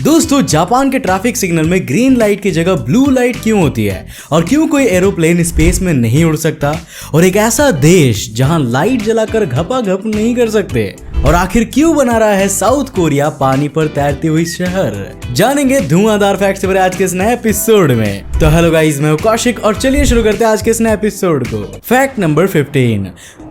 दोस्तों, जापान के traffic signal में ग्रीन लाइट की जगह ब्लू लाइट क्यों होती है और क्यों कोई एरोप्लेन स्पेस में नहीं उड़ सकता, और एक ऐसा देश जहां लाइट जलाकर घपाघप नहीं कर सकते, और आखिर क्यों बना रहा है साउथ कोरिया पानी पर तैरती हुई शहर, जानेंगे धुआंधार फैक्ट्स से भरे आज के इस नए एपिसोड में। तो हेलो गाइस, मैं हूं कौशिक और चलिए शुरू करते हैं आज के इस नए एपिसोड को। Fact number 15।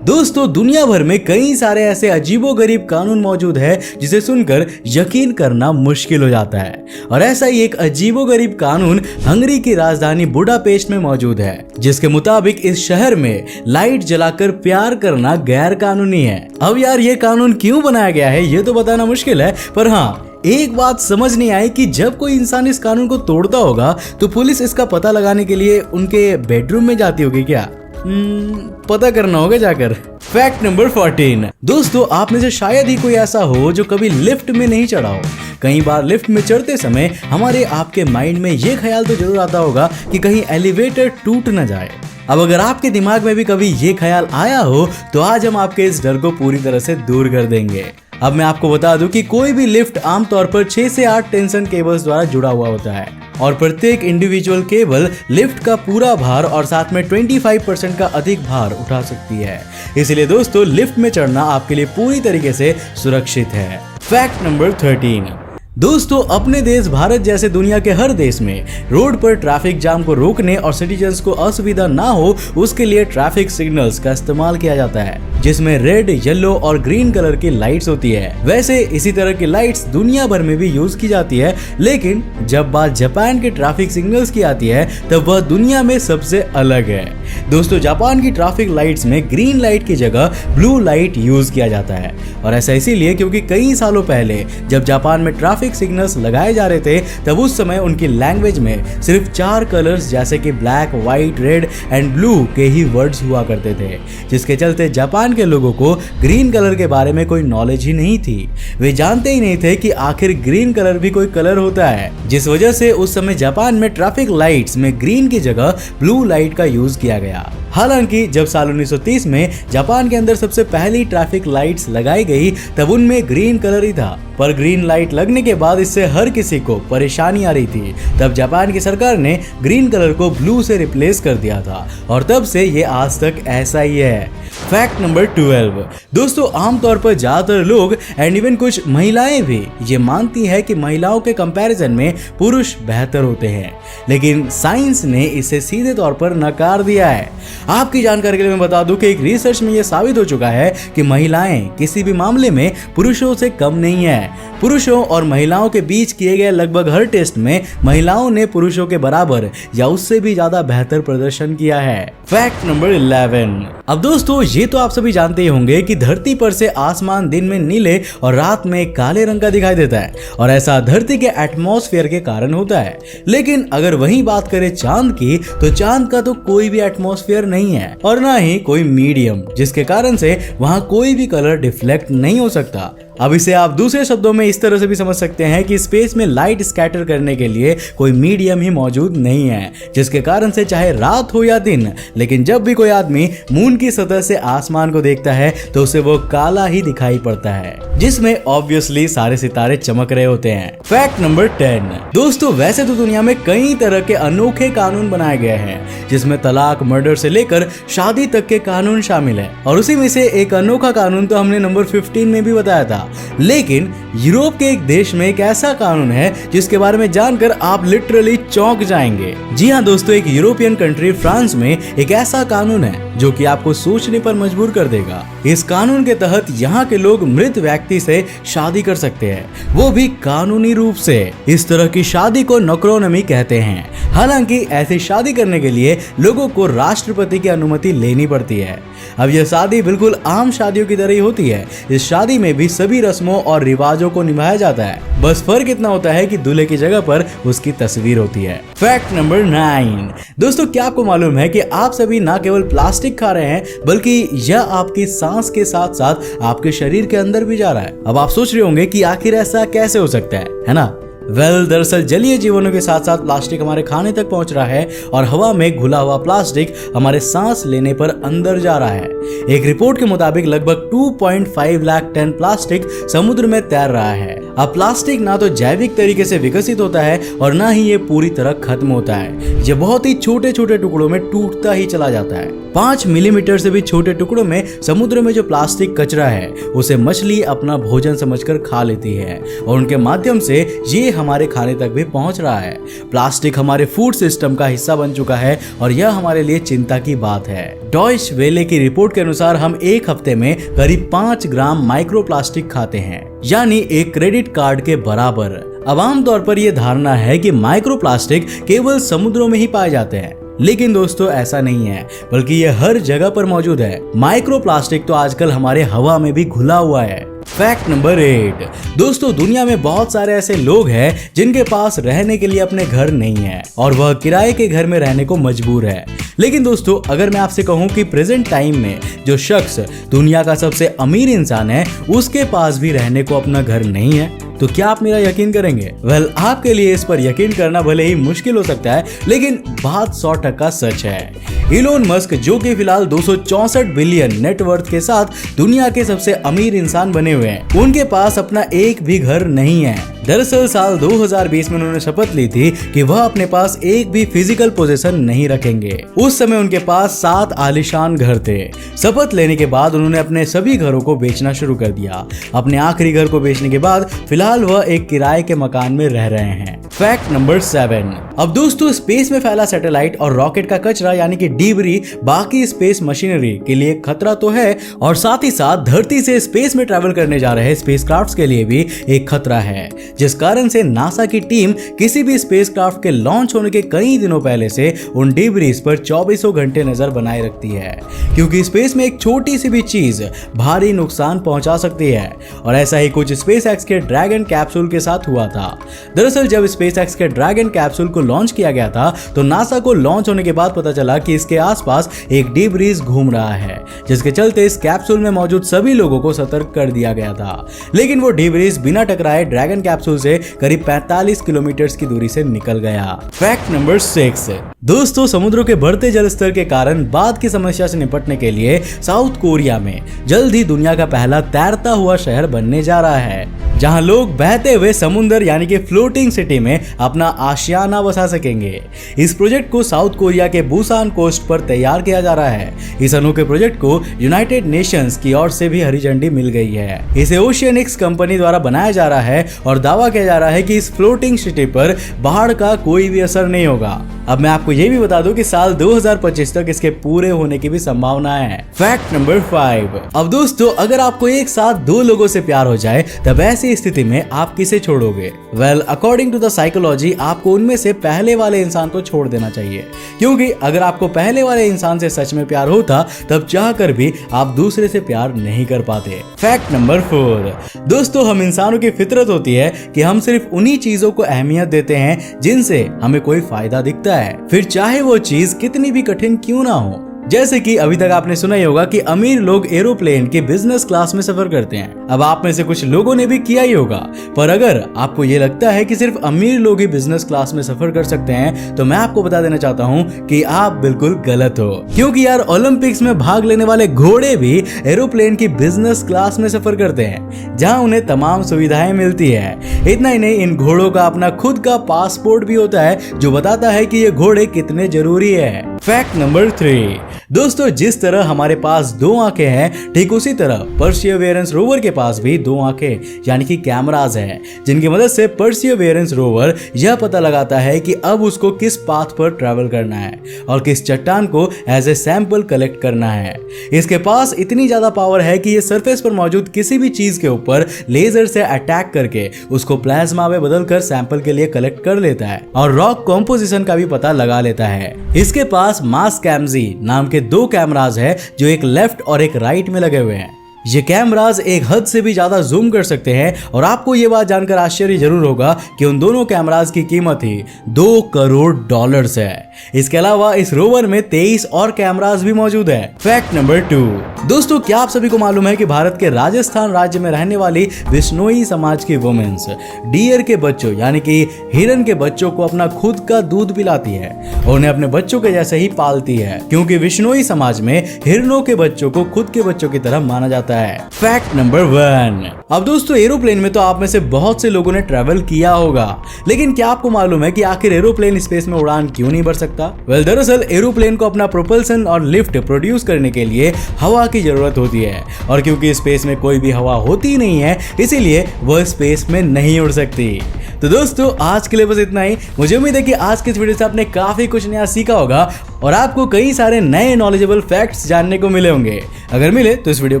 दोस्तों, दुनिया भर में कई सारे ऐसे अजीबोगरीब कानून मौजूद है जिसे सुनकर यकीन करना मुश्किल हो जाता है, और ऐसा ही एक अजीबोगरीब कानून हंगरी की राजधानी बुडापेस्ट में मौजूद है, जिसके मुताबिक इस शहर में लाइट जलाकर प्यार करना गैर कानूनी है। अब यार, ये कानून क्यों बनाया गया है ये तो बताना मुश्किल है, पर हाँ, एक बात समझ नहीं आई कि जब कोई इंसान इस कानून को तोड़ता होगा तो पुलिस इसका पता लगाने के लिए उनके बेडरूम में जाती होगी क्या? पता करना होगा जाकर। Fact number 14। दोस्तों, आप में से शायद ही कोई ऐसा हो जो कभी लिफ्ट में नहीं चढ़ा हो। कई बार लिफ्ट में चढ़ते समय हमारे आपके माइंड में ये ख्याल तो जरूर आता होगा कि कहीं एलिवेटर टूट न जाए। अब अगर आपके दिमाग में भी कभी ये ख्याल आया हो तो आज हम आपके इस डर को पूरी तरह से दूर कर देंगे। अब मैं आपको बता दूं कि कोई भी लिफ्ट आमतौर पर 6 से 8 टेंशन केबल्स द्वारा जुड़ा हुआ होता है, और प्रत्येक इंडिविजुअल केबल लिफ्ट का पूरा भार और साथ में 25% का अधिक भार उठा सकती है। इसलिए दोस्तों, लिफ्ट में चढ़ना आपके लिए पूरी तरीके से सुरक्षित है। Fact number 13। दोस्तों, अपने देश भारत जैसे दुनिया के हर देश में रोड पर ट्रैफिक जाम को रोकने और सिटीजन्स को असुविधा ना हो उसके लिए ट्रैफिक सिग्नल्स का इस्तेमाल किया जाता है, जिसमें रेड, येलो और ग्रीन कलर की लाइट्स होती है। वैसे इसी तरह की लाइट्स दुनिया भर में भी यूज की जाती है, लेकिन जब बात जापान के ट्रैफिक सिग्नल्स की आती है तब वह दुनिया में सबसे अलग है। दोस्तों, जापान की ट्रैफिक लाइट्स में ग्रीन लाइट की जगह ब्लू लाइट यूज किया जाता है, और ऐसा इसीलिए क्योंकि कई सालों पहले जब जापान में ट्रैफिक सिग्नल्स लगाए जा रहे थे तब उस समय उनकी लैंग्वेज में सिर्फ 4 कलर्स जैसे कि black, white, red and blue के ही वर्ड्स हुआ करते थे, जिसके चलते जापान के लोगों को ग्रीन कलर के बारे में कोई नॉलेज ही नहीं थी। वे जानते ही नहीं थे कि आखिर ग्रीन कलर भी कोई कलर होता है, जिस वजह से उस समय जापान में ट्रैफिक लाइट्स में ग्रीन की जगह ब्लू लाइट का यूज किया गया। हालांकि जब साल 1930 में जापान के अंदर सबसे पहली ट्रैफिक लाइट्स लगाई गई तब उनमें ग्रीन कलर ही था, पर ग्रीन लाइट लगने के बाद इससे हर किसी को परेशानी आ रही थी। तब जापान की सरकार ने ग्रीन कलर को ब्लू से रिप्लेस कर दिया था, और तब से ये आज तक ऐसा ही है। Fact number 12। दोस्तों, आमतौर पर ज्यादातर लोग एंड इवन कुछ महिलाएं भी ये मानती है कि महिलाओं के कंपैरिजन में पुरुष बेहतर होते हैं, लेकिन साइंस ने इसे सीधे तौर पर नकार दिया है। आपकी जानकारी के लिए मैं बता दूं कि एक रिसर्च में यह साबित हो चुका है कि महिलाएं किसी भी मामले में पुरुषों से कम नहीं है। पुरुषों और महिलाओं के बीच किए गए लगभग हर टेस्ट में महिलाओं ने पुरुषों के बराबर या उससे भी ज्यादा बेहतर प्रदर्शन किया है। Fact number 11। अब दोस्तों, ये तो आप सभी जानते ही होंगे कि धरती पर से आसमान दिन में नीले और रात में काले रंग का दिखाई देता है, और ऐसा धरती के एटमॉस्फेयर के कारण होता है। लेकिन अगर वही बात करें चांद की, तो चांद का तो कोई भी एटमॉस्फेयर नहीं है और ना ही कोई मीडियम, जिसके कारण से वहां कोई भी कलर डिफ्लेक्ट नहीं हो सकता। अब इसे आप दूसरे शब्दों में इस तरह से भी समझ सकते हैं कि स्पेस में लाइट स्कैटर करने के लिए कोई मीडियम ही मौजूद नहीं है, जिसके कारण से चाहे रात हो या दिन, लेकिन जब भी कोई आदमी मून की सतह से आसमान को देखता है तो उसे वो काला ही दिखाई पड़ता है, जिसमें ऑब्वियसली सारे सितारे चमक रहे होते हैं। Fact number 10। दोस्तों, वैसे तो दुनिया में कई तरह के अनोखे कानून बनाए गए हैं, जिसमें तलाक, मर्डर से लेकर शादी तक के कानून शामिल है, और उसी में से एक अनोखा कानून तो हमने नंबर 15 में भी बताया था। लेकिन यूरोप के एक देश में एक ऐसा कानून है जिसके बारे में जानकर आप लिटरली चौंक जाएंगे। जी हाँ दोस्तों, एक यूरोपियन कंट्री फ्रांस में एक ऐसा कानून है जो कि आपको सोचने पर मजबूर कर देगा। इस कानून के तहत यहाँ के लोग मृत व्यक्ति से शादी कर सकते हैं, वो भी कानूनी रूप से। इस तरह की शादी को नोक्रोनमी कहते हैं। हालांकि ऐसी शादी करने के लिए लोगों को राष्ट्रपति की अनुमति लेनी पड़ती है। अब यह शादी बिल्कुल आम शादियों की तरह ही होती है। इस शादी में भी सभी रस्मों और रिवाजों को निभाया जाता है, बस फर्क इतना होता है कि दूल्हे की जगह पर उसकी तस्वीर होती है। Fact number 9। दोस्तों, क्या आपको मालूम है कि आप सभी ना केवल प्लास्टिक खा रहे हैं, बल्कि यह आपकी सांस के साथ साथ आपके शरीर के अंदर भी जा रहा है। अब आप सोच रहे होंगे कि आखिर ऐसा कैसे हो सकता है ना? दरअसल जलीय जीवनों के साथ साथ प्लास्टिक हमारे खाने तक पहुंच रहा है और हवा में घुला हुआ प्लास्टिक हमारे सांस लेने पर अंदर जा रहा है। एक रिपोर्ट के मुताबिक लगभग 2.5 लाख टन प्लास्टिक समुद्र में तैर रहा है। अब प्लास्टिक ना तो जैविक तरीके से विकसित होता है और ना ही ये पूरी तरह खत्म होता है। ये बहुत ही छोटे छोटे टुकड़ों में टूटता ही चला जाता है। 5 मिलीमीटर से भी छोटे टुकड़ों में समुद्र में जो प्लास्टिक कचरा है उसे मछली अपना भोजन समझकर खा लेती है और उनके माध्यम से ये हमारे खाने तक भी पहुंच रहा है। प्लास्टिक हमारे फूड सिस्टम का हिस्सा बन चुका है और यह हमारे लिए चिंता की बात है। डॉयच वेले की रिपोर्ट के अनुसार हम एक हफ्ते में करीब 5 ग्राम माइक्रोप्लास्टिक खाते हैं, यानी एक क्रेडिट कार्ड के बराबर। अब आमतौर पर यह धारणा है कि माइक्रोप्लास्टिक केवल समुद्रों में ही पाए जाते हैं, लेकिन दोस्तों ऐसा नहीं है, बल्कि ये हर जगह पर मौजूद है। माइक्रोप्लास्टिक तो आजकल हमारे हवा में भी घुला हुआ है। फैक्ट नंबर 8, दोस्तों दुनिया में बहुत सारे ऐसे लोग हैं जिनके पास रहने के लिए अपने घर नहीं है और वह किराए के घर में रहने को मजबूर है। लेकिन दोस्तों अगर मैं आपसे कहूं कि प्रेजेंट टाइम में जो शख्स दुनिया का सबसे अमीर इंसान है उसके पास भी रहने को अपना घर नहीं है, तो क्या आप मेरा यकीन करेंगे? वेल, आपके लिए इस पर यकीन करना भले ही मुश्किल हो सकता है, लेकिन बात 100% सच है। इलोन मस्क, जो कि फिलहाल 264 बिलियन नेटवर्थ के साथ दुनिया के सबसे अमीर इंसान बने हुए हैं, उनके पास अपना एक भी घर नहीं है। दरअसल साल 2020 में उन्होंने शपथ ली थी कि वह अपने पास एक भी फिजिकल पोजीशन नहीं रखेंगे। उस समय उनके पास 7 आलीशान घर थे। शपथ लेने के बाद उन्होंने अपने सभी घरों को बेचना शुरू कर दिया। अपने आखिरी घर को बेचने के बाद फिलहाल वह एक किराए के मकान में रह रहे हैं। फैक्ट नंबर 7, अब दोस्तों स्पेस में फैला सैटेलाइट और रॉकेट का कचरा यानी कि डीबरी बाकी स्पेस मशीनरी के लिए खतरा तो है, और साथ ही साथ धरती से स्पेस में ट्रैवल करने जा रहे स्पेसक्राफ्ट्स के लिए भी एक खतरा है, जिस कारण से नासा की टीम किसी भी स्पेसक्राफ्ट के लॉन्च होने के कई दिनों पहले से उन डीबरीज पर 24 घंटे नजर बनाए रखती है, क्योंकि स्पेस में एक छोटी सी भी चीज भारी नुकसान पहुंचा सकती है। और ऐसा ही कुछ स्पेसएक्स के ड्रैगन कैप्सूल के साथ हुआ था। दरअसल जब स्पेसएक्स के ड्रैगन कैप्सूल को लॉन्च किया गया था तो नासा को लॉन्च होने के बाद पता चला कि इसके आसपास एक डीब्रीज घूम रहा है, जिसके चलते इस कैप्सूल में मौजूद सभी लोगों को सतर्क कर दिया गया था। लेकिन वो डीब्रीज बिना टकराए ड्रैगन कैप्सूल से करीब 45 किलोमीटर की दूरी से निकल गया। फैक्ट नंबर 6, दोस्तों समुद्रों के बढ़ते जल स्तर के कारण बाढ़ की समस्या से निपटने के लिए साउथ कोरिया में जल्द ही दुनिया का पहला तैरता हुआ शहर बनने जा रहा है, जहां लोग बहते हुए समुद्र यानी कि फ्लोटिंग सिटी में अपना आशियाना बसा सकेंगे। इस प्रोजेक्ट को साउथ कोरिया के बुसान कोस्ट पर तैयार किया जा रहा है। इस अनोखे प्रोजेक्ट को यूनाइटेड नेशंस की ओर से भी हरी झंडी मिल गई है। इसे ओशियनिक्स कंपनी द्वारा बनाया जा रहा है और दावा किया जा रहा है कि इस फ्लोटिंग सिटी पर बाढ़ का कोई भी असर नहीं होगा। अब मैं आपको ये भी बता दूं कि साल 2025 तक इसके पूरे होने की भी संभावना है। फैक्ट नंबर 5, अब दोस्तों अगर आपको एक साथ 2 लोगों से प्यार हो जाए तब ऐसी स्थिति में आप किसे छोड़ोगे? Well, according to the psychology आपको उनमें से पहले वाले इंसान को छोड़ देना चाहिए, क्योंकि अगर आपको पहले वाले इंसान से सच में प्यार होता तब चाहकर भी आप दूसरे से प्यार नहीं कर पाते। फैक्ट नंबर 4, दोस्तों हम इंसानों की फितरत होती है कि हम सिर्फ उन्हीं चीजों को अहमियत देते हैं जिनसे हमें कोई फायदा दिखता है, फिर चाहे वो चीज कितनी भी कठिन क्यों ना हो। जैसे कि अभी तक आपने सुना ही होगा कि अमीर लोग एरोप्लेन के बिजनेस क्लास में सफर करते हैं। अब आप में से कुछ लोगों ने भी किया ही होगा, पर अगर आपको ये लगता है कि सिर्फ अमीर लोग ही बिजनेस क्लास में सफर कर सकते हैं तो मैं आपको बता देना चाहता हूँ कि आप बिल्कुल गलत हो, क्योंकि यार ओलंपिक्स में भाग लेने वाले घोड़े भी एरोप्लेन की बिजनेस क्लास में सफर करते हैं, जहाँ उन्हें तमाम सुविधाएं मिलती है। इतना ही नहीं, इन घोड़ों का अपना खुद का पासपोर्ट भी होता है जो बताता है कि ये घोड़े कितने जरूरी है। फैक्ट नंबर 3, दोस्तों जिस तरह हमारे पास 2 आंखें हैं, ठीक उसी तरह परसिवरेंस रोवर के पास भी 2 आंखें यानी कि कैमराज हैं, जिनकी मदद से परसिवरेंस रोवर यह पता लगाता है कि अब उसको किस पाथ पर ट्रैवल करना है और किस चट्टान को एज ए सैंपल कलेक्ट करना है। इसके पास इतनी ज्यादा पावर है कि ये सरफेस पर मौजूद किसी भी चीज के ऊपर लेजर से अटैक करके उसको प्लाज्मा में बदलकर सैंपल के लिए कलेक्ट कर लेता है और रॉक कॉम्पोजिशन का भी पता लगा लेता है। इसके पास मास्कैमजी नाम के 2 कैमराज है जो एक लेफ्ट और एक राइट में लगे हुए हैं। ये कैमराज एक हद से भी ज्यादा जूम कर सकते हैं और आपको ये बात जानकर आश्चर्य जरूर होगा कि उन दोनों कैमराज की कीमत ही $2 करोड़ है। इसके अलावा इस रोवर में 23 और कैमराज भी मौजूद है। फैक्ट नंबर 2, दोस्तों क्या आप सभी को मालूम है कि भारत के राजस्थान राज्य में रहने वाली बिश्नोई समाज की वुमेन्स डियर के बच्चों यानी कि हिरन के बच्चों को अपना खुद का दूध पिलाती है और उन्हें अपने बच्चों के जैसे ही पालती है, क्योंकि बिश्नोई समाज में हिरनों के बच्चों को खुद के बच्चों की तरह माना जाता है। फैक्ट नंबर 1, अब दोस्तों एरोप्लेन में तो आप में से बहुत से लोगों ने ट्रैवल किया होगा, लेकिन क्या आपको मालूम है कि आखिर एरोप्लेन स्पेस में उड़ान क्यों नहीं भर सकता? दरअसल एरोप्लेन को अपना प्रोपल्सन और लिफ्ट प्रोड्यूस करने के लिए हवा की जरूरत होती है, और क्योंकि स्पेस में कोई भी हवा होती नहीं है इसीलिए वह स्पेस में नहीं उड़ सकती। तो दोस्तों आज के लिए बस इतना ही। मुझे उम्मीद है कि आज के इस वीडियो से आपने काफी कुछ नया सीखा होगा और आपको कई सारे नए नॉलेजेबल फैक्ट्स जानने को मिले होंगे। अगर मिले तो इस वीडियो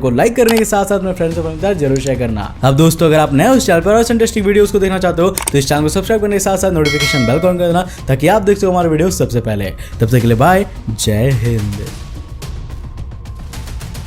को लाइक करने के साथ साथ अपने फ्रेंड्स और फैमिली जरूर शेयर करना। अब दोस्तों अगर आप नए उस चैनल पर और इंटरेस्टिंग वीडियोस को देखना चाहते हो तो इस चैनल को सब्सक्राइब करने के साथ साथ नोटिफिकेशन बेल को ऑन कर देना ताकि आप देख सको हमारे वीडियो सबसे पहले। तब तक के लिए बाय, जय हिंद।